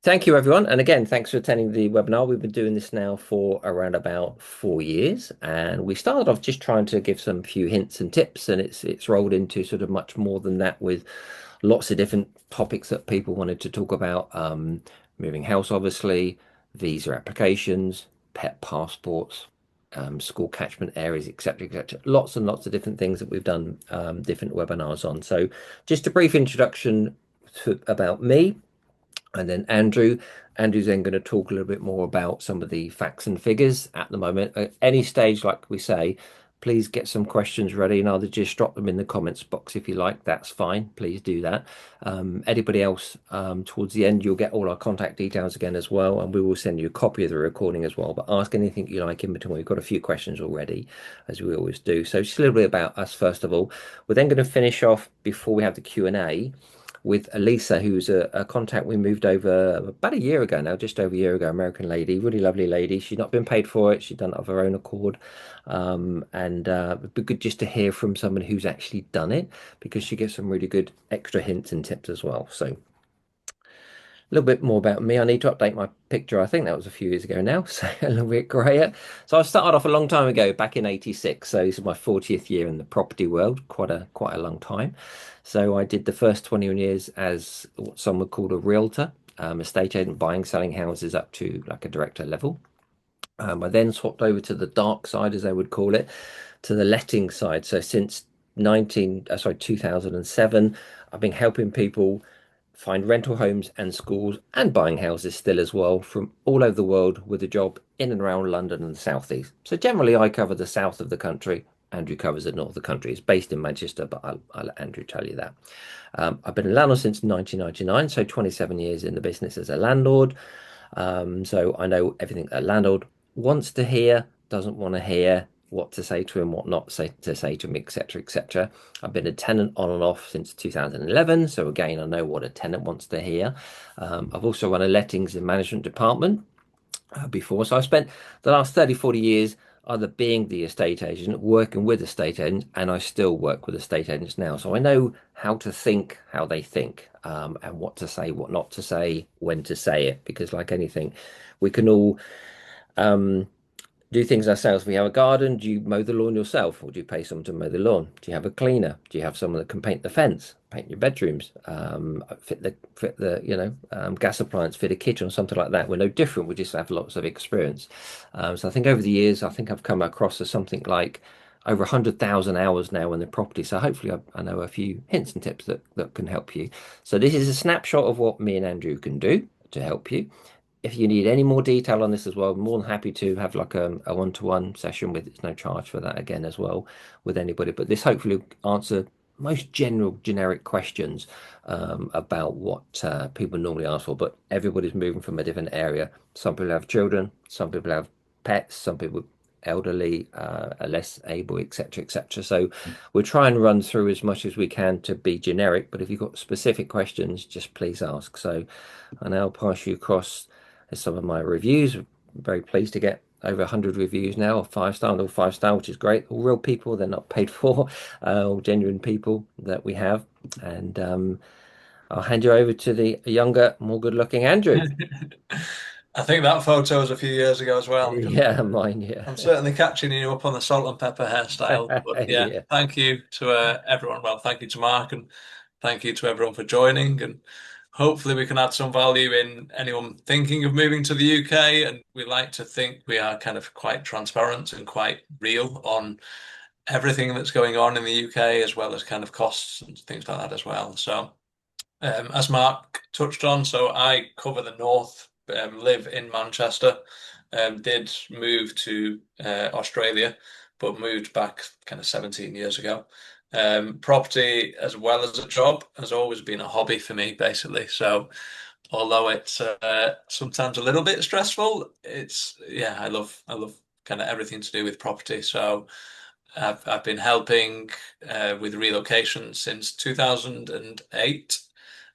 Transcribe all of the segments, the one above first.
Thank you, everyone. And again, thanks for attending the webinar. We've been doing this now for around about 4 years, and we started off just trying to give some few hints and tips, and it's rolled into sort of much more than that with lots of different topics that people wanted to talk about. Moving house, obviously, visa applications, pet passports, school catchment areas, etc., etc. Lots and lots of different things that we've done different webinars on. So, just a brief introduction about me. And then Andrew's then going to talk a little bit more about some of the facts and figures at the moment. At any stage, like we say, please get some questions ready and either just drop them in the comments box if you like. That's fine. Please do that. Anybody else, towards the end, you'll get all our contact details again as well, and we will send you a copy of the recording as well. But ask anything you like in between. We've got a few questions already, as we always do. So just a little bit about us first of all. We're then going to finish off before we have the Q&A with Elisa, who's a contact we moved over about a year ago now, just over a year ago, American lady, really lovely lady. She's not been paid for it. She's done it of her own accord. And it'd be good just to hear from someone who's actually done it because she gives some really good extra hints and tips as well. So a little bit more about me. I need to update my picture. I think that was a few years ago now, so a little bit grayer. So I started off a long time ago, back in '86. So this is my 40th year in the property world, quite a long time. So I did the first 21 years as what some would call a realtor, estate agent, buying, selling houses up to like a director level. I then swapped over to the dark side, as they would call it, to the letting side. So since 2007, I've been helping people find rental homes and schools and buying houses still as well from all over the world with a job in and around London and the southeast. So generally, I cover the south of the country. Andrew covers the north of the country. He's based in Manchester, but I'll let Andrew tell you that. I've been a landlord since 1999, so 27 years in the business as a landlord. So I know everything a landlord wants to hear, doesn't want to hear, what to say to him, what not to say to him, etc., etc. I've been a tenant on and off since 2011, so again, I know what a tenant wants to hear. I've also run a lettings and management department before, so I've spent the last 30, 40 years either being the estate agent, working with estate agents, and I still work with estate agents now. So I know how to think, how they think, and what to say, what not to say, when to say it, because like anything, we can all um, do things ourselves. If we have a garden, do you mow the lawn yourself or do you pay someone to mow the lawn? Do you have a cleaner? Do you have someone that can paint the fence, paint your bedrooms, fit the gas appliance, fit a kitchen or something like that? We're no different. We just have lots of experience. So I think over the years, I think I've come across as something like over 100,000 hours now in the property. So hopefully I know a few hints and tips that can help you. So this is a snapshot of what me and Andrew can do to help you. If you need any more detail on this as well, I'm more than happy to have like a one-to-one session with it's no charge for that again as well with anybody. But this hopefully will answer most general generic questions about what people normally ask for. But everybody's moving from a different area. Some people have children, some people have pets, some people elderly, are less able, etc., etc. So we'll try and run through as much as we can to be generic. But if you've got specific questions, just please ask. So I now pass you across some of my reviews. I'm very pleased to get over 100 reviews now, 5 star and all 5 star, which is great. All real people, they're not paid for, all genuine people that we have. And I'll hand you over to the younger, more good-looking Andrew. I think that photo was a few years ago as well. Yeah, mine, yeah. I'm certainly catching you up on the salt and pepper hairstyle. But yeah, Yeah. thank you to everyone. Well, thank you to Mark and thank you to everyone for joining. And hopefully, we can add some value in anyone thinking of moving to the UK. And we like to think we are kind of quite transparent and quite real on everything that's going on in the UK, as well as kind of costs and things like that as well. So, as Mark touched on, so I cover the north, live in Manchester, did move to Australia, but moved back kind of 17 years ago. Property as well as a job has always been a hobby for me, basically. So although it's sometimes a little bit stressful, it's yeah, I love kind of everything to do with property. So I've been helping with relocation since 2008,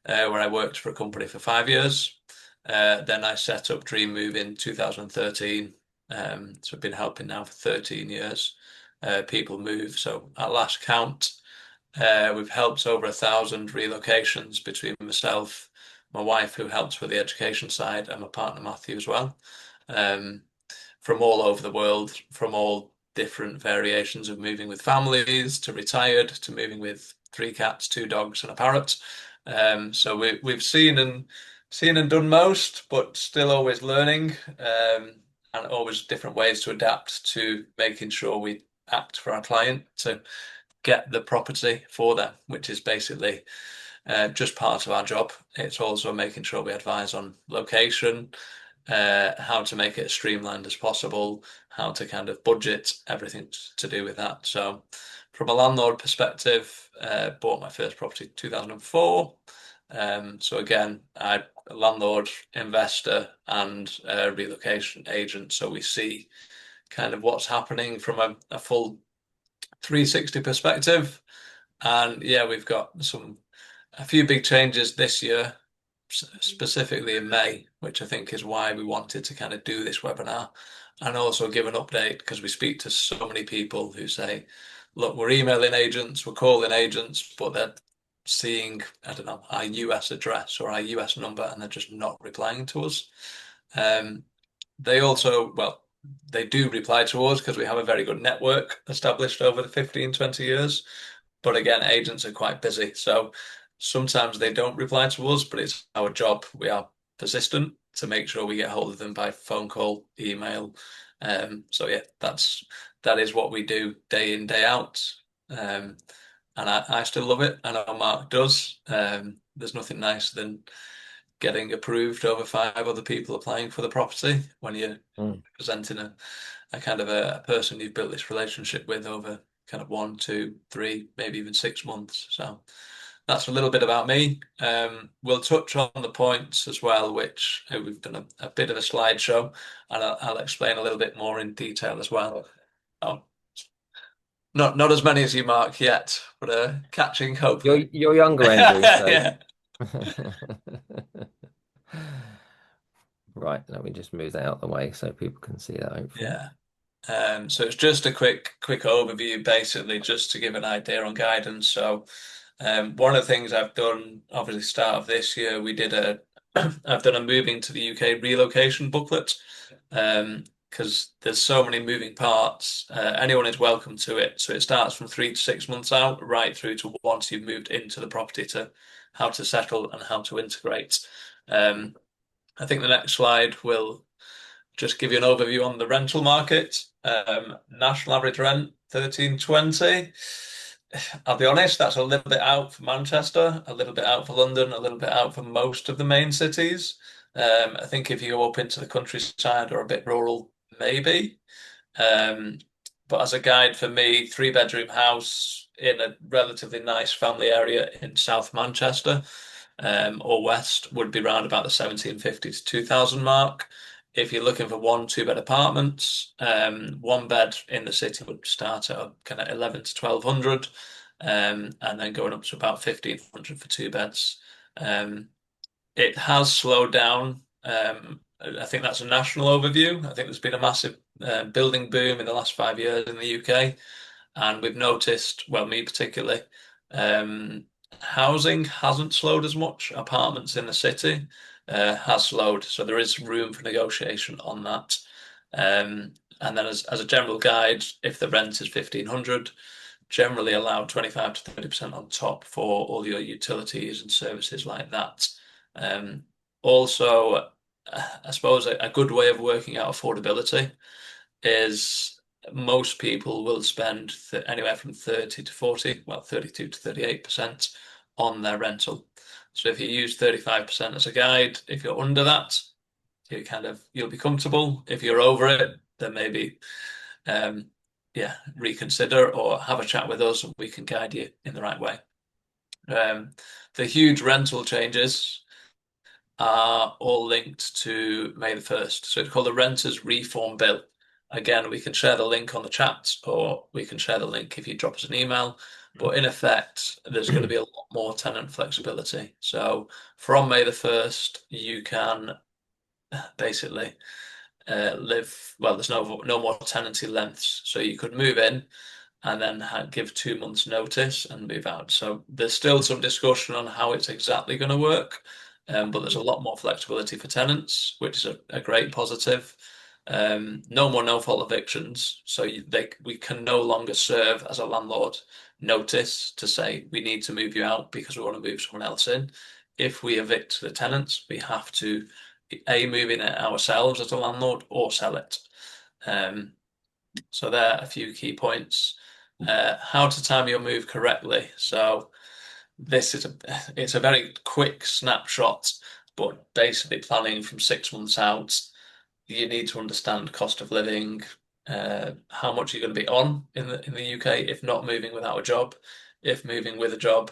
where I worked for a company for 5 years. Then I set up Dream Move in 2013. So I've been helping now for 13 years. People move. So at last count, we've helped over 1,000 relocations between myself, my wife who helps with the education side, and my partner Matthew as well, um, from all over the world, from all different variations of moving with families to retired to moving with three cats, two dogs, and a parrot. So we've seen and done most, but still always learning, and always different ways to adapt to making sure we act for our client to get the property for them, which is basically just part of our job. It's also making sure we advise on location, how to make it as streamlined as possible, how to kind of budget, everything to do with that. So, from a landlord perspective, bought my first property in 2004. So again, I a landlord, investor, and relocation agent. So we see kind of what's happening from a full 360 perspective. And yeah, we've got a few big changes this year, specifically in May, which I think is why we wanted to kind of do this webinar and also give an update because we speak to so many people who say, look, we're emailing agents, we're calling agents, but they're seeing, I don't know, our US address or our US number and they're just not replying to us. Um, they also, well, they do reply to us because we have a very good network established over the 15, 20 years. But again, agents are quite busy. So sometimes they don't reply to us, but it's our job. We are persistent to make sure we get hold of them by phone call, email. So yeah, that is what we do day in, day out. And I still love it. I know Mark does. There's nothing nicer than getting approved over five other people applying for the property when you're Mm. presenting a kind of a person you've built this relationship with over kind of 1, 2, 3, maybe even 6 months. So that's a little bit about me. We'll touch on the points as well, which we've done a bit of a slideshow, and I'll explain a little bit more in detail as well. Oh, not as many as you, Mark, yet, but catching hopefully. You're younger, Andrew, so Yeah. right, let me just move that out of the way so people can see that, hopefully. Yeah. So it's just a quick overview, basically, just to give an idea on guidance. So, one of the things I've done, obviously, start of this year, I've done a moving to the UK relocation booklet, because there's so many moving parts. Anyone is welcome to it. So it starts from 3 to 6 months out, right through to once you've moved into the property to how to settle and how to integrate. Um, I think the next slide will just give you an overview on the rental market. National average rent 1320. I'll be honest, that's a little bit out for Manchester, a little bit out for London, a little bit out for most of the main cities. I think if you go up into the countryside or a bit rural, maybe. Um, but as a guide for me, three-bedroom house in a relatively nice family area in South Manchester, or West would be around about the 1750 to 2000 mark. If you're looking for one, two-bed apartments, one bed in the city would start at kind of 11 to 1200, and then going up to about 1500 for two beds. It has slowed down. I think that's a national overview. I think there's been a massive building boom in the last 5 years in the UK, and we've noticed, well, me particularly, housing hasn't slowed as much. Apartments in the city has slowed, so there is room for negotiation on that. And then, as a general guide, if the rent is 1500, generally allow 25 to 30% on top for all your utilities and services like that. Also, I suppose a good way of working out affordability is most people will spend anywhere from 30 to 40, well, 32 to 38% on their rental. So if you use 35% as a guide, if you're under that, you'll be comfortable. If you're over it, then maybe um, yeah, reconsider or have a chat with us and we can guide you in the right way. The huge rental changes are all linked to May the 1st. So it's called the Renters Reform Bill. Again, we can share the link on the chat or we can share the link if you drop us an email. But in effect, there's going to be a lot more tenant flexibility. So from May the 1st, you can basically live, well, there's no more tenancy lengths. So you could move in and then give 2 months notice and move out. So there's still some discussion on how it's exactly going to work. but there's a lot more flexibility for tenants, which is a great positive. No more no-fault evictions, so we can no longer serve as a landlord notice to say we need to move you out because we want to move someone else in. If we evict the tenants, we have to A, move in it ourselves as a landlord or sell it. Um, so there are a few key points. How to time your move correctly. So this is it's a very quick snapshot, but basically planning from 6 months out, you need to understand cost of living, how much you're going to be on in the UK if not moving without a job. If moving with a job,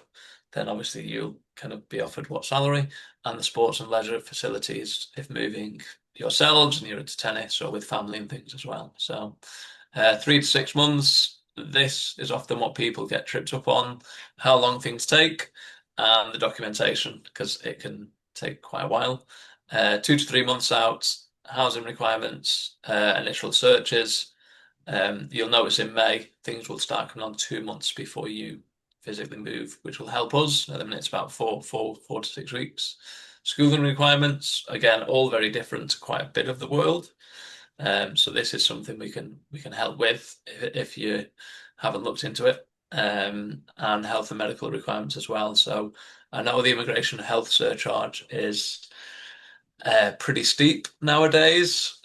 then obviously you'll kind of be offered what salary, and the sports and leisure facilities if moving yourselves and you're into tennis or with family and things as well. So 3 to 6 months. This is often what people get tripped up on, how long things take, and the documentation, because it can take quite a while. 2 to 3 months out, housing requirements, initial searches. You'll notice in May, things will start coming on 2 months before you physically move, which will help us. At the minute, it's about 4 to 6 weeks. Schooling requirements, again, all very different to quite a bit of the world. So this is something we can help with if you haven't looked into it, and health and medical requirements as well. So I know the immigration health surcharge is pretty steep nowadays.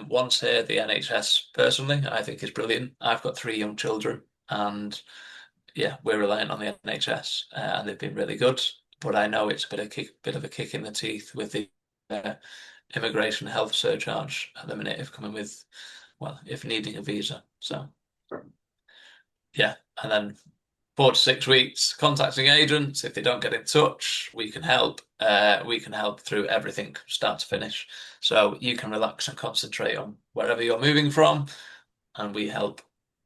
Once here, the NHS personally, I think is brilliant. I've got 3 young children, and yeah, we're reliant on the NHS, and they've been really good. But I know it's bit of a kick in the teeth with the uh, immigration health surcharge at the minute if coming with, well, if needing a visa. So yeah, and then 4 to 6 weeks contacting agents. If they don't get in touch, we can help. We can help through everything, start to finish. So you can relax and concentrate on wherever you're moving from, and we help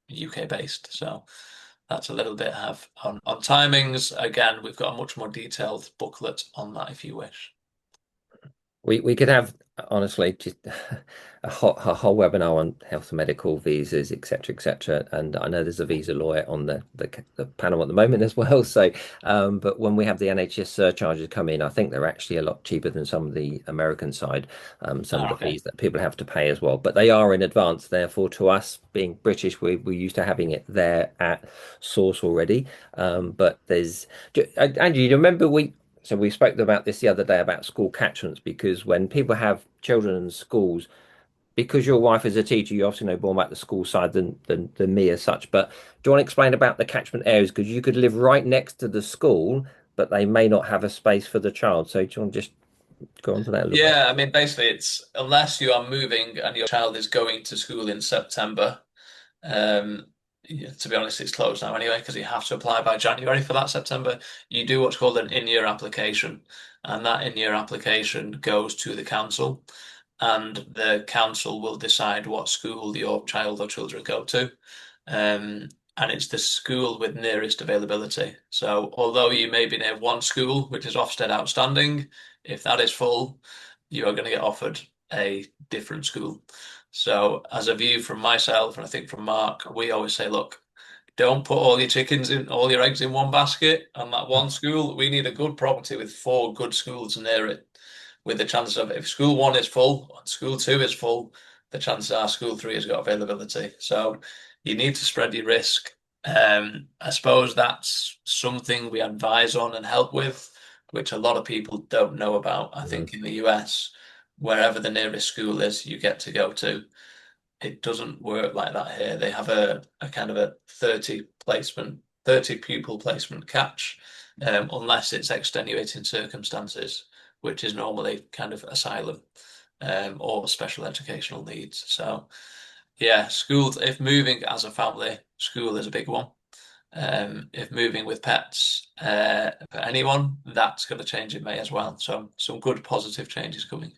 UK based. So that's a little bit have on timings. Again, we've got a much more detailed booklet on that if you wish. We could have honestly just a whole webinar on health and medical visas, etc., etc. And I know there's a visa lawyer on the panel at the moment as well. So, but when we have the NHS surcharges come in, I think they're actually a lot cheaper than some of the American side, some of Ah, the okay. fees that people have to pay as well. But they are in advance. Therefore, to us being British, we're used to having it there at source already. But Andrew, you remember we spoke about this the other day about school catchments because when people have children in schools, because your wife is a teacher, you obviously know more about the school side than me as such. But do you want to explain about the catchment areas? Because you could live right next to the school, but they may not have a space for the child. So do you want to just go on to that a little bit? Yeah, I mean, basically, it's unless you are moving and your child is going to school in September. Yeah, to be honest, it's closed now anyway because you have to apply by January for that September. You do what's called an in-year application, and that in-year application goes to the council, and the council will decide what school your child or children go to. And it's the school with nearest availability. So although you may be near one school, which is Ofsted outstanding, if that is full, you are going to get offered a different school. So, as a view from myself, and I think from Mark, we always say, look, don't put all your eggs in one basket on that one school. We need a good property with 4 good schools near it, with the chances of if school one is full, and school two is full, the chances are school three has got availability. So, you need to spread your risk. I suppose that's something we advise on and help with, which a lot of people don't know about. I Mm. think in the US, wherever the nearest school is, you get to go to. It doesn't work like that here. They have a kind of a 30 pupil placement catch, unless it's extenuating circumstances, which is normally kind of asylum, or special educational needs. So, yeah, schools, if moving as a family, school is a big one. If moving with pets, for anyone, that's going to change in May as well. So, some good positive changes coming.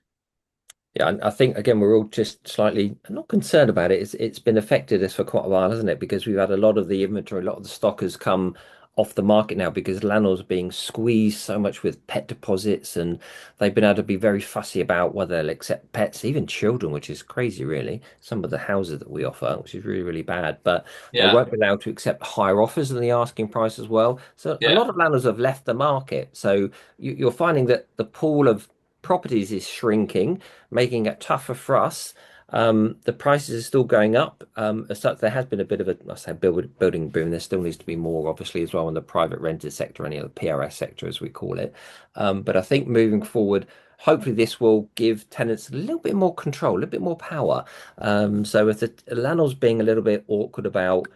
Yeah, and I think again we're all just slightly not concerned about it. It's been affected us for quite a while, hasn't it? Because we've had a lot of the inventory, a lot of the stock has come off the market now because landlords are being squeezed so much with pet deposits, and they've been able to be very fussy about whether they'll accept pets, even children, which is crazy, really. Some of the houses that we offer, which is really, really bad, but they Yeah, won't be allowed to accept higher offers than the asking price as well. So a yeah, lot of landlords have left the market. So you're finding that the pool of properties is shrinking, making it tougher for us. The prices are still going up. As such, there has been a bit of a, I say, building boom. There still needs to be more, obviously, as well in the private rented sector, any other PRS sector, as we call it. But I think moving forward, hopefully, this will give tenants a little bit more control, a little bit more power. So if the landlord's being a little bit awkward about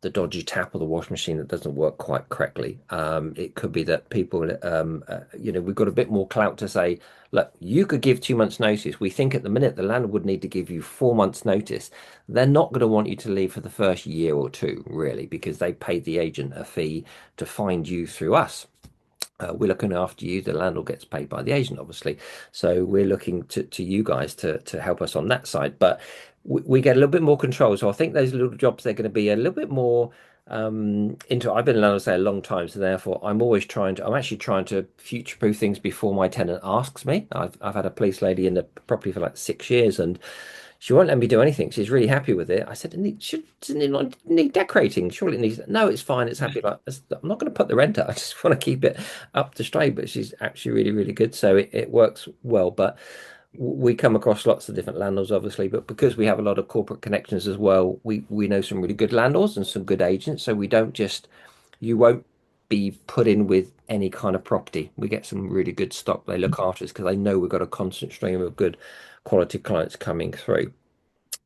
the dodgy tap or the wash machine that doesn't work quite correctly. It could be that people, we've got a bit more clout to say, look, you could give 2 months' notice. We think at the minute the landlord would need to give you 4 months' notice. They're not going to want you to leave for the first year or two, really, because they paid the agent a fee to find you through us. We're looking after you. The landlord gets paid by the agent, obviously. So we're looking to you guys to help us on that side. But we get a little bit more control. So I think those little jobs, they're going to be a little bit more into. I've been a landlord say a long time, so therefore I'm actually trying to future-proof things before my tenant asks me. I've had a police lady in the property for like 6 years, and she won't let me do anything. She's really happy with it. I said, doesn't it not need decorating? Surely it needs. No, it's fine. It's happy. Like, I'm not going to put the rent up. I just want to keep it up to straight. But she's actually really, really good. So it works well. But we come across lots of different landlords, obviously. But because we have a lot of corporate connections as well, we know some really good landlords and some good agents. So we don't just, you won't be put in with any kind of property. We get some really good stock. They look after us because they know we've got a constant stream of good quality clients coming through.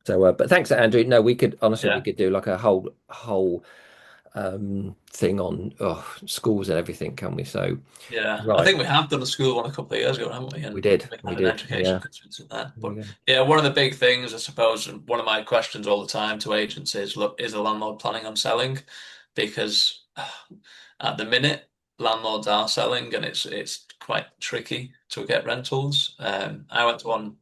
So, but thanks, Andrew. No, we could honestly, we yeah. could do like a whole thing on schools and everything, can we? So, Yeah, I right, think we have done a school one a couple of years ago, haven't we? we And did, we we had an did. education Yeah, consultant there. there But we go. yeah, one of the big things, I suppose, and one of my questions all the time to agents is, look, is the landlord planning on selling? Because at the minute, landlords are selling, and it's quite tricky to get rentals. I went to one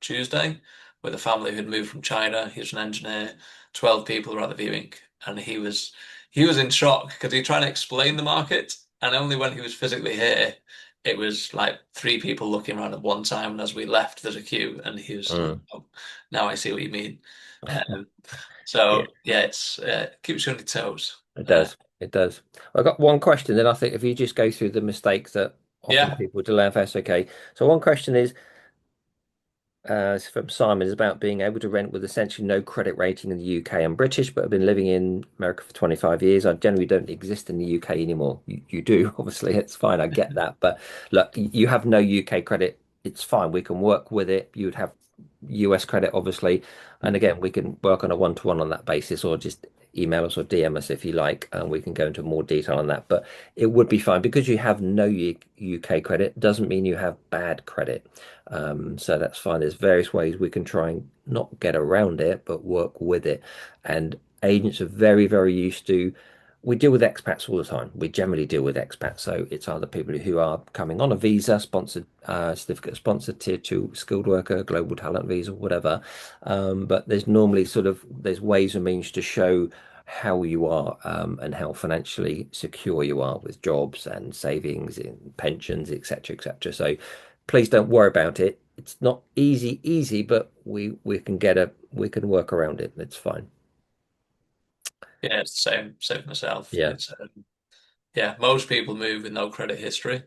Tuesday with a family who'd moved from China. He was an engineer. 12 people were at the viewing, and he was in shock because he tried to explain the market. And only when he was physically here, it was like three people looking around at one time. And as we left, there's a queue. And he was like, Mm. oh, now I see what you mean. Um, Yeah, so, yeah, it's keeps you on your toes. it does. It does. I've got one question. Then I think if you just go through the mistakes that often Yeah, people delay, if that's okay. So one question is, it's from Simon, is about being able to rent with essentially no credit rating in the UK. I'm British, but I've been living in America for 25 years. I generally don't exist in the UK anymore. You do, obviously, it's fine. I get that. But look, you have no UK credit. It's fine. We can work with it. You would have US credit, obviously. And again, we can work on a one-to-one on that basis, or just email us or DM us if you like, and we can go into more detail on that. But it would be fine because you have no UK credit, doesn't mean you have bad credit. So that's fine. There's various ways we can try and not get around it, but work with it. And agents are very, very used to. We deal with expats all the time. We generally deal with expats. So it's either people who are coming on a visa, sponsored, certificate sponsored tier two skilled worker, global talent visa, whatever. But there's normally there's ways and means to show how you are and how financially secure you are with jobs and savings and pensions, etc., etc. So please don't worry about it. It's not easy, but we can work around it. It's fine. yeah, it's the same for myself. Yeah, It's yeah, most people move with no credit history,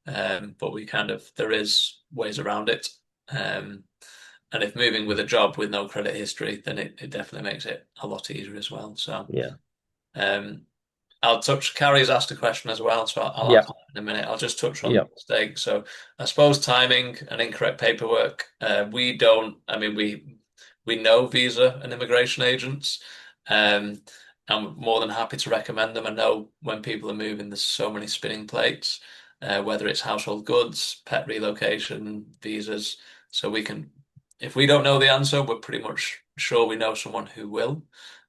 but we kind of there is ways around it. Um, and if moving with a job with no credit history, then it definitely makes it a lot easier as well. So yeah, um, I'll touch. Carrie's asked a question as well, so I'll yeah, answer that in a minute. I'll just touch on yeah. the mistake. So I suppose timing and incorrect paperwork. We don't. I mean, we know visa and immigration agents. Um, I'm more than happy to recommend them. I know when people are moving, there's so many spinning plates, whether it's household goods, pet relocation, visas. So we can, if we don't know the answer, we're pretty much sure we know someone who will.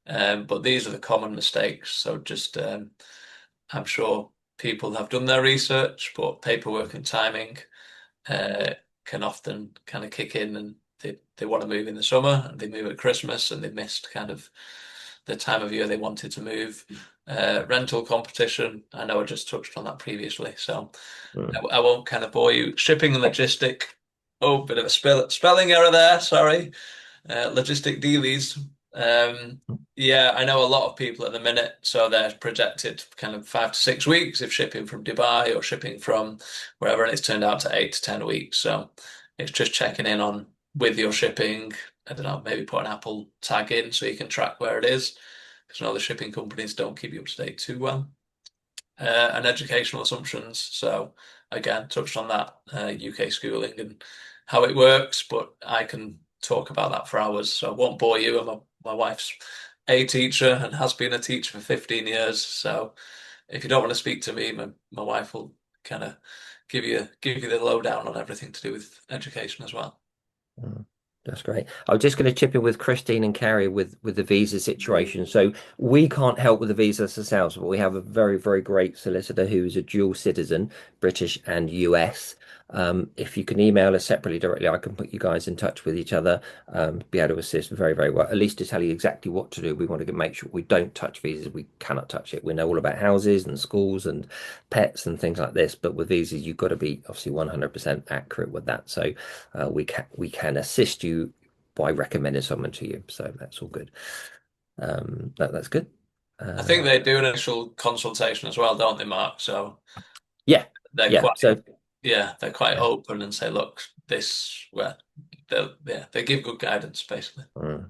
But these are the common mistakes. So just, I'm sure people have done their research, but paperwork and timing uh, can often kind of kick in, and they want to move in the summer and they move at Christmas and they missed kind of the time of year they wanted to move. rental competition. I know I just touched on that previously, so Mm. I won't kind of bore you. Shipping and logistic. Oh, bit of a spelling error there. Sorry. Logistic dealies. Yeah, I know a lot of people at the minute, so they're projected kind of 5 to 6 weeks if shipping from Dubai or shipping from wherever, and it's turned out to 8 to 10 weeks. So it's just checking in on with your shipping. I don't know, maybe put an Apple tag in so you can track where it is, because I know the shipping companies don't keep you up to date too well. And educational assumptions. So again, touched on that UK schooling and how it works, but I can talk about that for hours. So I won't bore you. My wife's a teacher and has been a teacher for 15 years. So if you don't want to speak to me, my wife will kind of give you the lowdown on everything to do with education as well. Mm. That's great. I was just going to chip in with Christine and Carrie with the visa situation. So we can't help with the visas ourselves, but we have a very, very great solicitor who is a dual citizen, British and US. If you can email us separately directly, I can put you guys in touch with each other, be able to assist very, very well, at least to tell you exactly what to do. We want to make sure we don't touch visas. We cannot touch it. We know all about houses and schools and pets and things like this, but with visas, you've got to be obviously 100% accurate with that. So we can assist you by recommending someone to you. So that's all good. That's good. I think Uh, they do an initial consultation as well, don't they, Mark? So yeah, they're yeah. quite, So yeah, they're quite yeah. open and say, look, this, well, they give good guidance basically.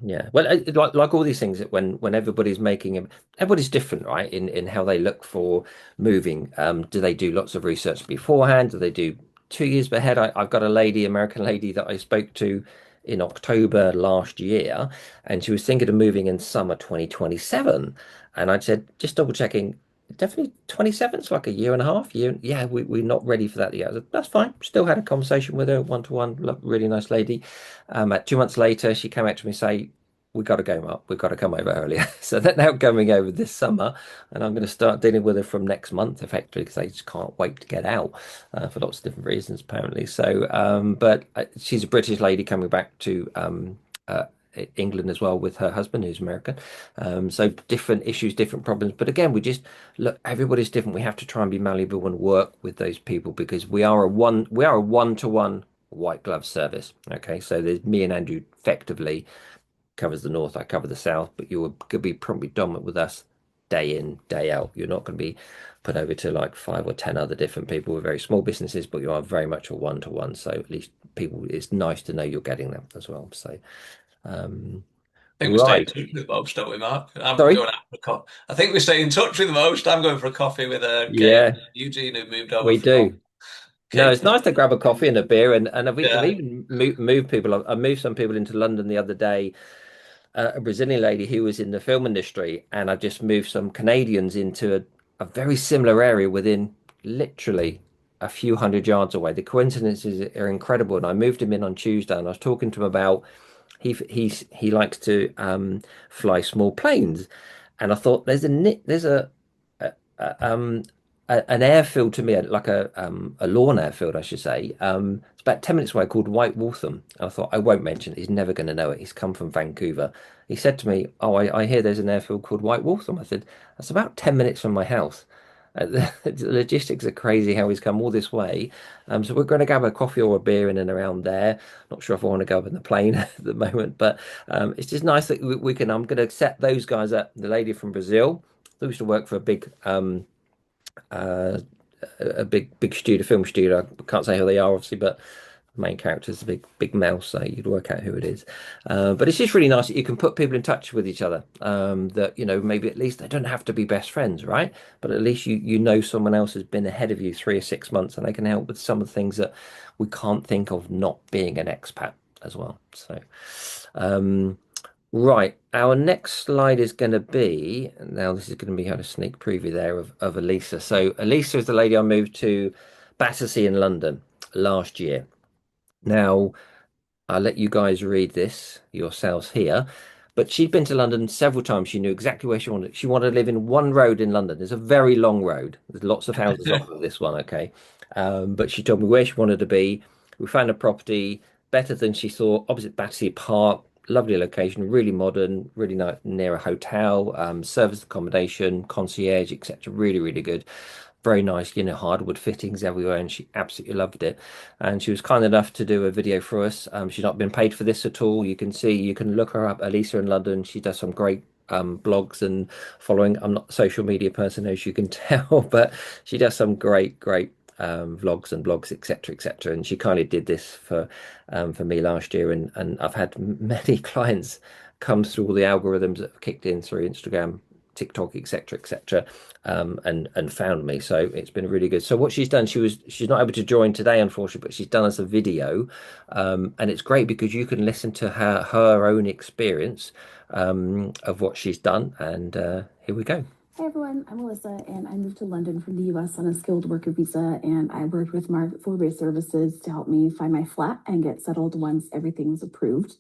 Yeah. Well, like all these things that when everybody's everybody's different, right? In how they look for moving. Do they do lots of research beforehand? Do they do 2 years ahead? I've got a lady, American lady that I spoke to in October last year, and she was thinking of moving in summer 2027. And I said, just double checking, definitely 27. It's like a year and a half. Yeah, we're not ready for that yet. I said, that's fine. Still had a conversation with her one to one. Really nice lady. 2 months later, she came out to me and say, "We got to go up. We've got to come over earlier." So they're now coming over this summer, and I'm going to start dealing with her from next month, effectively, because they just can't wait to get out for lots of different reasons, apparently. So, but she's a British lady coming back to England as well with her husband, who's American. So different issues, different problems. But again, we just look. Everybody's different. We have to try and be malleable and work with those people because we are a one-to-one white glove service. Okay, so there's me and Andrew effectively covers the north, I cover the south, but you will be probably dominant with us day in, day out. You're not going to be put over to like 5 or 10 other different people with very small businesses, but you are very much a one-to-one. So at least people, it's nice to know you're getting them as well. So, um, I think we stay in right. touch with most, don't we, Mark? I'm Sorry. going out for a coffee. I think we stay in touch with most. I'm going for a coffee with Gail Yeah, and Eugene, who moved over we from do. No, Cape it's nice to grab a coffee and a beer, and I've Yeah. even moved people. I moved some people into London the other day, a Brazilian lady who was in the film industry, and I just moved some Canadians into a very similar area within literally a few hundred yards away. The coincidences are incredible, and I moved him in on Tuesday, and I was talking to him about he likes to fly small planes, and I thought there's an airfield to me, like a lawn airfield, I should say. It's about 10 minutes away, called White Waltham. And I thought I won't mention it. He's never going to know it. He's come from Vancouver. He said to me, "Oh, I hear there's an airfield called White Waltham." I said, "That's about 10 minutes from my house." The logistics are crazy how he's come all this way. So we're going to grab a coffee or a beer in and around there. Not sure if I want to go up in the plane at the moment, but it's just nice that we can. I'm going to set those guys up. The lady from Brazil, who used to work for uh, a big studio, film studio. I can't say who they are, obviously, but the main character is a big mouse, so you'd work out who it is. But it's just really nice that you can put people in touch with each other. That maybe at least they don't have to be best friends, right? But at least you know someone else has been ahead of you 3 or 6 months, and they can help with some of the things that we can't think of not being an expat as well. So. Um, Right, our next slide is going to be, now this is going to be had a sneak preview there of Elisa. So Elisa is the lady I moved to Battersea in London last year. Now, I'll let you guys read this yourselves here. But she'd been to London several times. She knew exactly where she wanted. She wanted to live in one road in London. There's a very long road. There's lots of houses off of this one, okay? But she told me where she wanted to be. We found a property better than she thought, opposite Battersea Park, lovely location, really modern, really near a hotel, service accommodation, concierge, etc. Really, really good. Very nice, hardwood fittings everywhere, and she absolutely loved it. And she was kind enough to do a video for us. She's not been paid for this at all. You can look her up, Elisa in London. She does some great blogs and following. I'm not a social media person, as you can tell, but she does some great vlogs and blogs, etc., etc. And she kind of did this for me last year, and I've had many clients come through all the algorithms that have kicked in through Instagram, TikTok, etc., etc., and found me. So it's been really good. So what she's done, she's not able to join today, unfortunately, but she's done us a video, and it's great because you can listen to her own experience of what she's done. And here we go. Hi everyone, I'm Melissa and I moved to London from the US on a skilled worker visa, and I worked with Mark at Forbury Services to help me find my flat and get settled once everything was approved.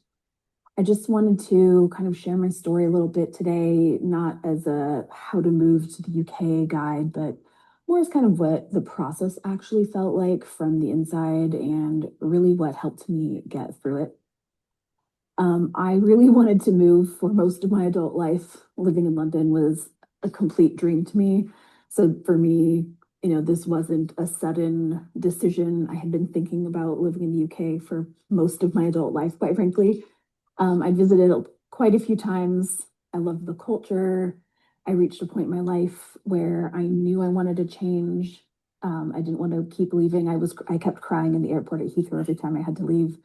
I just wanted to kind of share my story a little bit today, not as a how to move to the UK guide, but more as kind of what the process actually felt like from the inside and really what helped me get through it. I really wanted to move for most of my adult life. Living in London was a complete dream to me. So for me, this wasn't a sudden decision. I had been thinking about living in the UK for most of my adult life, quite frankly. I visited quite a few times. I loved the culture. I reached a point in my life where I knew I wanted to change. I didn't want to keep leaving. I kept crying in the airport at Heathrow every time I had to leave.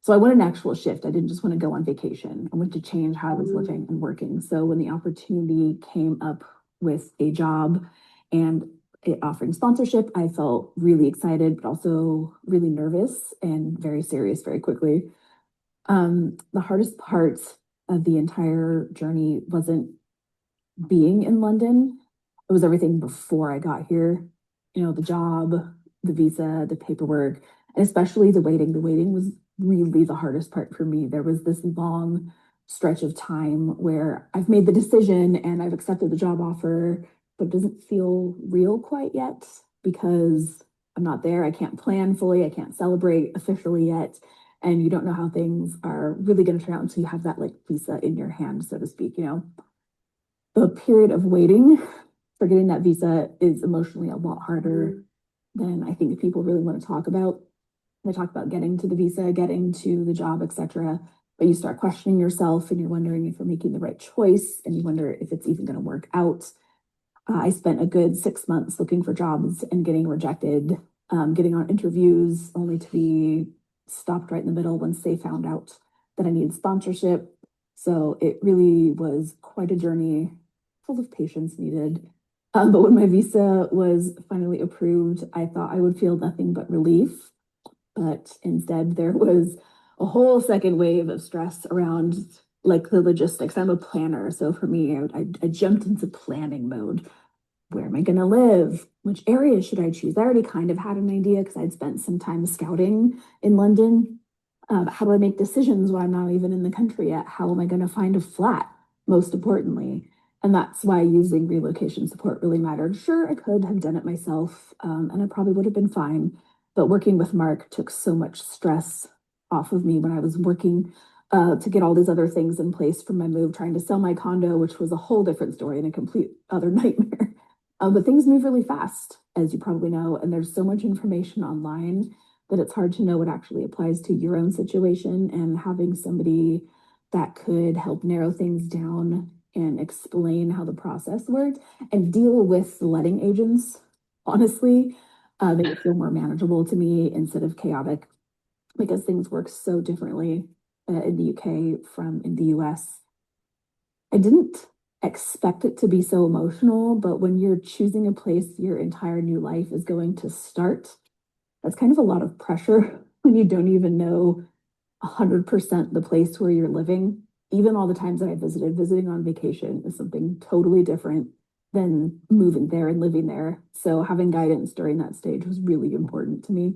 So I wanted an actual shift. I didn't just want to go on vacation. I wanted to change how I was living and working. So when the opportunity came up with a job and it offering sponsorship, I felt really excited, but also really nervous and very serious very quickly. The hardest part of the entire journey wasn't being in London. It was everything before I got here. The job, the visa, the paperwork, and especially the waiting. The waiting was really the hardest part for me. There was this long stretch of time where I've made the decision and I've accepted the job offer, but it doesn't feel real quite yet because I'm not there. I can't plan fully. I can't celebrate officially yet. And you don't know how things are really going to turn out until you have that like visa in your hand, so to speak. The period of waiting for getting that visa is emotionally a lot harder than I think people really want to talk about. They talk about getting to the visa, getting to the job, etc. But you start questioning yourself and you're wondering if you're making the right choice and you wonder if it's even going to work out. I spent a good 6 months looking for jobs and getting rejected, getting on interviews only to be stopped right in the middle once they found out that I needed sponsorship. So it really was quite a journey full of patience needed. But when my visa was finally approved, I thought I would feel nothing but relief. But instead, there was a whole second wave of stress around like the logistics. I'm a planner. So for me, I jumped into planning mode. Where am I going to live? Which area should I choose? I already kind of had an idea because I'd spent some time scouting in London. How do I make decisions when I'm not even in the country yet? How am I going to find a flat, most importantly? And that's why using relocation support really mattered. Sure, I could have done it myself, and I probably would have been fine. But working with Mark took so much stress off of me when I was working to get all these other things in place for my move, trying to sell my condo, which was a whole different story and a complete other nightmare. But things move really fast, as you probably know, and there's so much information online that it's hard to know what actually applies to your own situation, and having somebody that could help narrow things down and explain how the process worked and deal with the letting agents, honestly, make it feel more manageable to me instead of chaotic because things work so differently in the UK from in the US. I didn't expect it to be so emotional, but when you're choosing a place your entire new life is going to start, that's kind of a lot of pressure when you don't even know 100% the place where you're living. Even all the times that I visited, visiting on vacation is something totally different than moving there and living there. So having guidance during that stage was really important to me.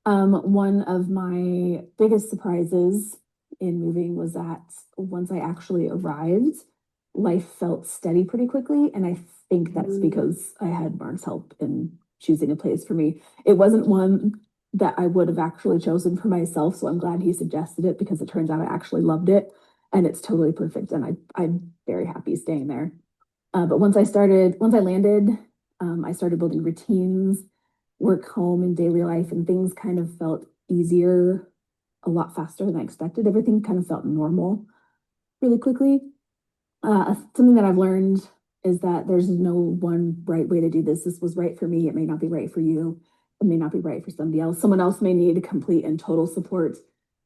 One of my biggest surprises in moving was that once I actually arrived, life felt steady pretty quickly. And I think that's because I had Mark's help in choosing a place for me. It wasn't one that I would have actually chosen for myself. So I'm glad he suggested it because it turns out I actually loved it and it's totally perfect. And I'm very happy staying there. But once I landed, I started building routines, work, home, and daily life, and things kind of felt easier a lot faster than I expected. Everything kind of felt normal really quickly. Something that I've learned is that there's no one right way to do this. This was right for me. It may not be right for you. It may not be right for somebody else. Someone else may need complete and total support.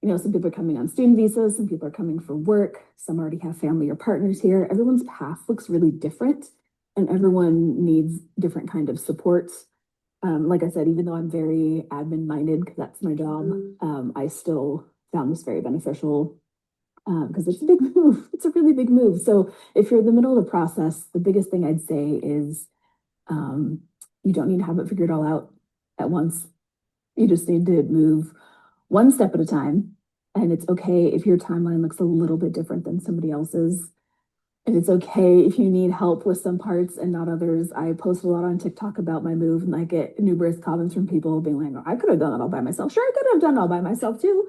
Some people are coming on student visas, some people are coming for work, some already have family or partners here. Everyone's path looks really different, and everyone needs different kind of support. Like I said, even though I'm very admin minded, because that's my job, I still found this very beneficial because it's a big move. It's a really big move. So if you're in the middle of the process, the biggest thing I'd say is um, you don't need to have it figured all out at once. You just need to move one step at a time. And it's okay if your timeline looks a little bit different than somebody else's. And it's okay if you need help with some parts and not others. I post a lot on TikTok about my move, and I get numerous comments from people being like, "Oh, I could have done it all by myself." Sure, I could have done it all by myself too,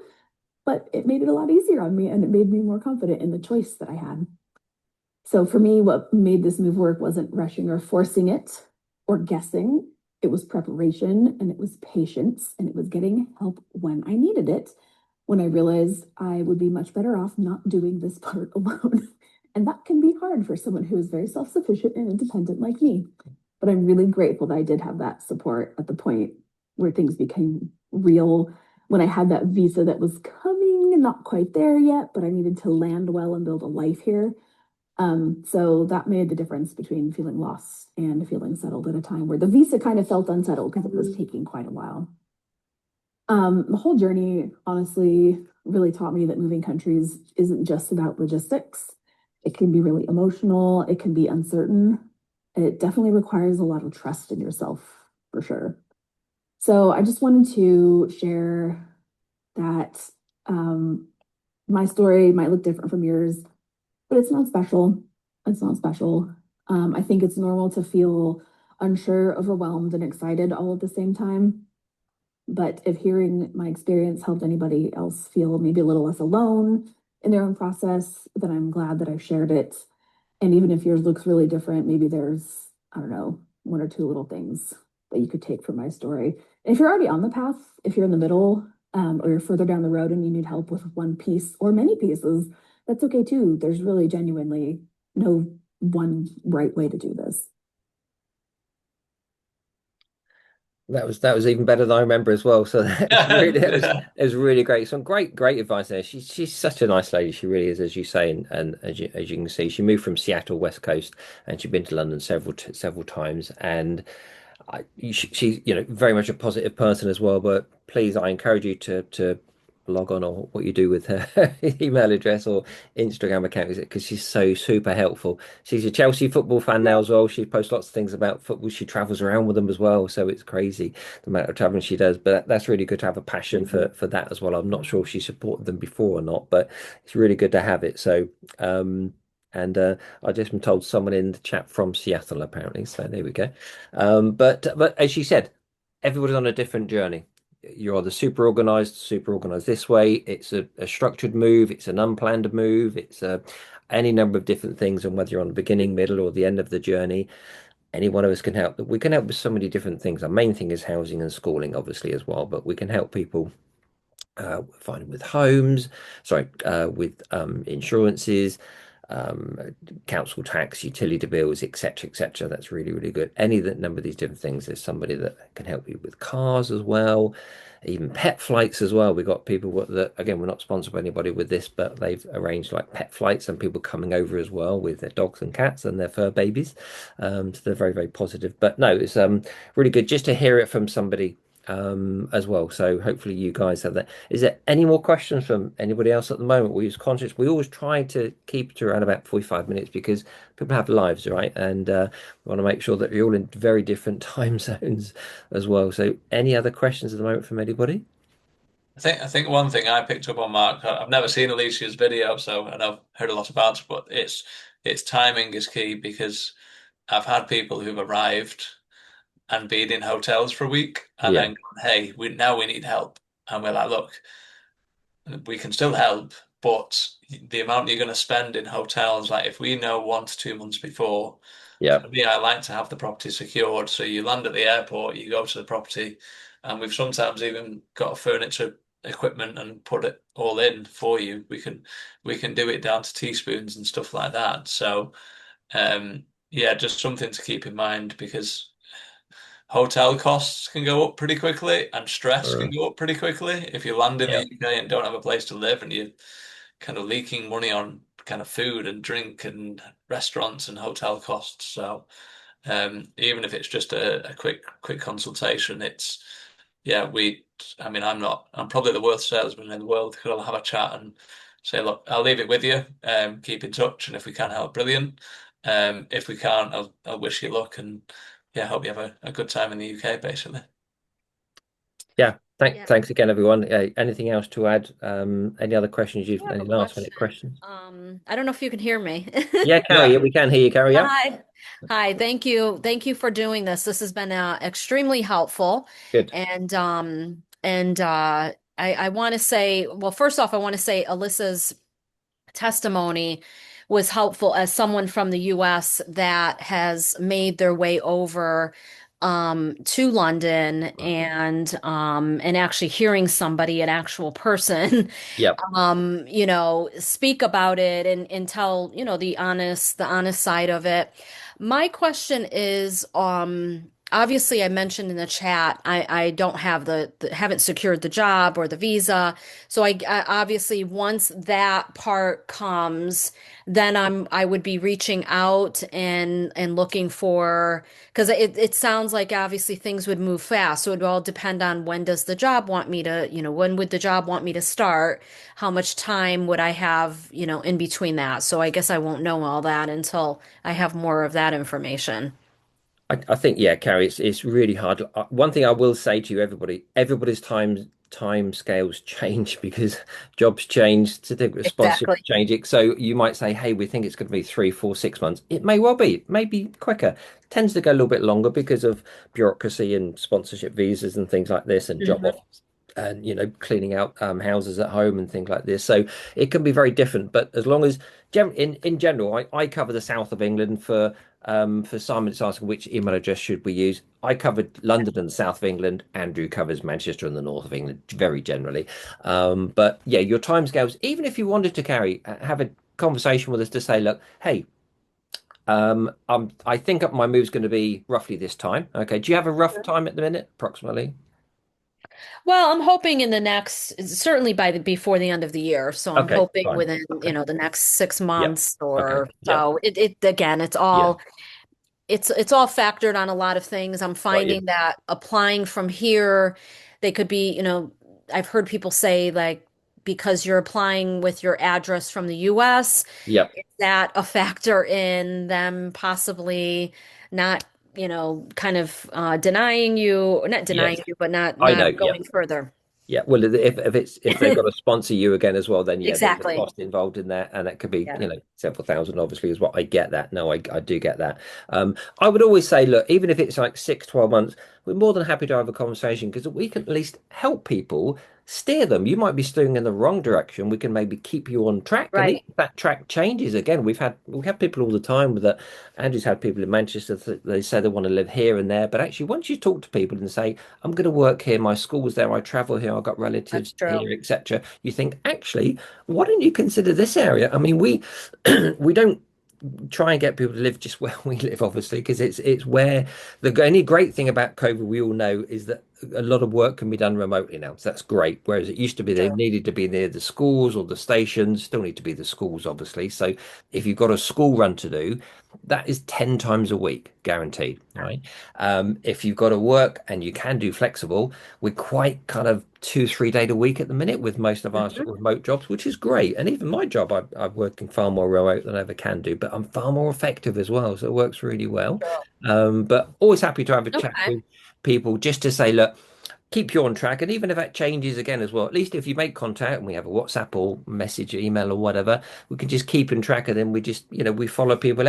but it made it a lot easier on me and it made me more confident in the choice that I had. So for me, what made this move work wasn't rushing or forcing it or guessing. It was preparation and it was patience and it was getting help when I needed it. When I realized I would be much better off not doing this part alone. And that can be hard for someone who is very self sufficient and independent like me. But I'm really grateful that I did have that support at the point where things became real. When I had that visa that was coming, not quite there yet, but I needed to land well and build a life here. So that made the difference between feeling lost and feeling settled at a time where the visa kind of felt unsettled because it was taking quite a while. The whole journey, honestly, really taught me that moving countries isn't just about logistics. It can be really emotional, it can be uncertain. It definitely requires a lot of trust in yourself, for sure. So I just wanted to share that my story might look different from yours, but it's not special. It's not special. I think it's normal to feel unsure, overwhelmed, and excited all at the same time. But if hearing my experience helped anybody else feel maybe a little less alone in their own process, then I'm glad that I shared it. And even if yours looks really different, maybe there's, I don't know, one or two little things that you could take from my story. And if you're already on the path, if you're in the middle, or you're further down the road and you need help with one piece or many pieces, that's okay too. There's really genuinely no one right way to do this. That was even better than I remember as well. So that's really Yeah. it was really great. Some great advice there. She's such a nice lady. She really is, as you say, and as you can see, she moved from Seattle, West Coast, and she's been to London several times. And she's very much a positive person as well. But please, I encourage you to log on or what you do with her email address or Instagram account, is it? Because she's so super helpful. She's a Chelsea football fan now as well. She posts lots of things about football. She travels around with them as well, so it's crazy the amount of traveling she does. But that's really good to have a passion for that as well. I'm not sure if she supported them before or not, but it's really good to have it. So. And I just been told someone in the chat from Seattle apparently. So there we go. But as you said, everybody's on a different journey. You're either super organized this way. It's a structured move. It's an unplanned move. It's any number of different things. And whether you're on the beginning, middle, or the end of the journey, any one of us can help. We can help with so many different things. Our main thing is housing and schooling, obviously, as well. But we can help people finding with homes, sorry, with insurances, um, council tax, utility bills, etc., etc. That's really, really good. Any that number of these different things. There's somebody that can help you with cars as well, even pet flights as well. We've got people that, again, we're not sponsored by anybody with this, but they've arranged like pet flights and people coming over as well with their dogs and cats and their fur babies. So they're very, very positive. But no, it's really good just to hear it from somebody as well. So hopefully you guys have that. Is there any more questions from anybody else at the moment? We use conscious. We always try to keep it to around about 45 minutes because people have lives, right? And we want to make sure that you're all in very different time zones as well. So any other questions at the moment from anybody? I think one thing I picked up on, Mark, I've never seen Alicia's video, so and I've heard a lot about it, but it's timing is key because I've had people who've arrived and being in hotels for a week and Yeah. then going, hey, we need help. And we're like, look, we can still help, but the amount you're going to spend in hotels, like if we know 1 to 2 months before, Yeah. for me, I like to have the property secured. So you land at the airport, you go to the property, and we've sometimes even got furniture equipment and put it all in for you. We can do it down to teaspoons and stuff like that. So yeah, just something to keep in mind because hotel costs can go up pretty quickly and stress can go up pretty quickly. If you land in the Yeah. UK and don't have a place to live and you're kind of leaking money on kind of food and drink and restaurants and hotel costs. So even if it's just a quick consultation, it's yeah, I mean, I'm probably the worst salesman in the world. Could I have a chat and say, look, I'll leave it with you. Keep in touch, and if we can help, brilliant. If we can't, I'll wish you luck and yeah, hope you have a good time in the UK, basically. Yeah. Yeah, Thanks again, everyone. Anything else to add? Any other questions I have any a last minute question. questions? I don't know if you can hear me. Yeah, Carrie, yeah, Yeah. we can hear you, Carrie. Yeah. Hi. Hi, thank you. Thank you for doing this. This has been extremely helpful. Good. I want to say, well, first off, I want to say Alyssa's testimony was helpful as someone from the US that has made their way over to London and actually hearing somebody, an actual person, Yep. speak about it and tell, the honest side of it. My question is, obviously I mentioned in the chat, I don't have haven't secured the job or the visa. So I obviously once that part comes, then I would be reaching out and looking for, because it sounds like obviously things would move fast. So it would all depend on when does the job want me to, when would the job want me to start? How much time would I have, in between that? So I guess I won't know all that until I have more of that information. I think, yeah, Carrie, it's really hard. One thing I will say to you, everybody's time scales change because jobs change, certificate sponsorship Exactly. changing. So you might say, hey, we think it's going to be 3, 4, 6 months. It may well be, maybe quicker. Tends to go a little bit longer because of bureaucracy and sponsorship visas and things like this and job Mhm. offers and cleaning out houses at home and things like this. So it can be very different. But as long as in general, I cover the south of England for Simon, it's asking which email address should we use. I covered London and the south of England. Andrew covers Manchester and the north of England, very generally. But yeah, your timescales, even if you wanted to have a conversation with us to say, look, hey, I think my move's going to be roughly this time. Okay, do you have a rough time at the minute, approximately? Well, I'm hoping in the next, certainly before the end of the year. So I'm Okay, hoping fine. within, Okay, the next six yeah. months Okay, or yeah, so. It again, yeah. it's all factored on a lot of things. I'm Got you. finding that applying from here, they could be, I've heard people say like because you're applying with your address from the US, Yep. is that a factor in them possibly not, kind of denying you, not denying Yes, you, but not I know. not Yeah. going further. Yeah, well, if they've got to sponsor you again as well, then yeah, there's a Exactly. cost involved in that, and that could be, Yeah. several thousand. Obviously, is what I get that. No, I do get that. I would always say, look, even if it's like 6, 12 months, we're more than happy to have a conversation because we can at least help people steer them. You might be steering in the wrong direction. We can maybe keep you on track, and even Right. if that track changes again, we have people all the time with that. Andrew's had people in Manchester that they say they want to live here and there, but actually, once you talk to people and say, I'm going to work here. My school's there. I travel here. I've got That's relatives true. here, etc. You think, actually, why don't you consider this area? I mean, we we don't try and get people to live just where we live, obviously, because it's where the only great thing about COVID we all know is that a lot of work can be done remotely now. So that's great. Whereas it used to be they True. needed to be near the schools or the stations, still need to be the schools, obviously. So if you've got a school run to do, that is 10 times a week, guaranteed, right? If you've got to work and you can do flexible, we're quite kind of 2, 3 days a week at the minute with most of our sort Mhm. of remote jobs, which is great. And even my job, I'm working far more remote than I ever can do, but I'm far more effective as well. So it works really well. True. But always happy to have a chat Okay. with people just to say, look, keep you on track. And even if that changes again as well, at least if you make contact and we have a WhatsApp or message, email or whatever, we can just keep in track of them. We just, we follow people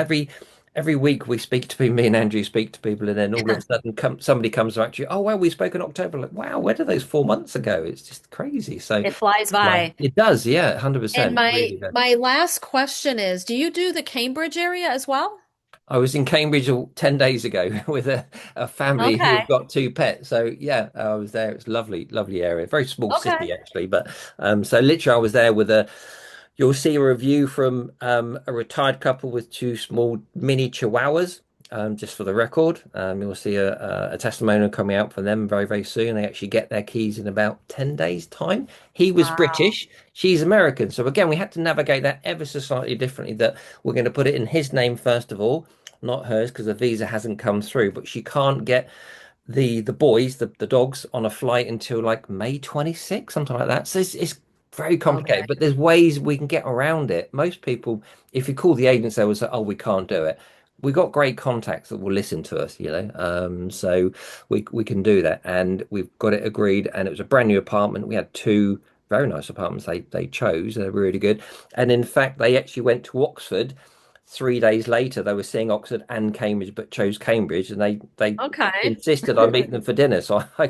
every week we speak to people, me and Andrew speak to people, and then all of a sudden somebody comes back to you, oh well, we spoke in October. Like, wow, where did those 4 months ago? It's just crazy. So It flies yeah, by. it does, yeah, And 100%. my Really does. my last question is, do you do the Cambridge area as well? I was in Cambridge 10 days ago with a family who have Okay. got two pets. So yeah, I was there. It's lovely, lovely area. Very small Okay. city actually, but so literally I was there with a you'll see a review from a retired couple with two small mini chihuahuas. Just for the record, you'll see a testimonial coming out from them very, very soon. They actually get their keys in about 10 days' time. He was Wow. British, she's American. So again, we had to navigate that ever so slightly differently, that we're going to put it in his name first of all, not hers, because the visa hasn't come through, but she can't get the boys, the dogs, on a flight until like May 26th, something like that. So it's very Okay. complicated, but there's ways we can get around it. Most people, if you call the agents, they will say, "Oh, we can't do it." We got great contacts that will listen to us, you know. So we can do that, and we've got it agreed. And it was a brand new apartment. We had two very nice apartments they chose. They're really good, and in fact, they actually went to Oxford. 3 days later, they were seeing Oxford and Cambridge, but chose Cambridge, and they Okay. insisted I meet them for dinner. So I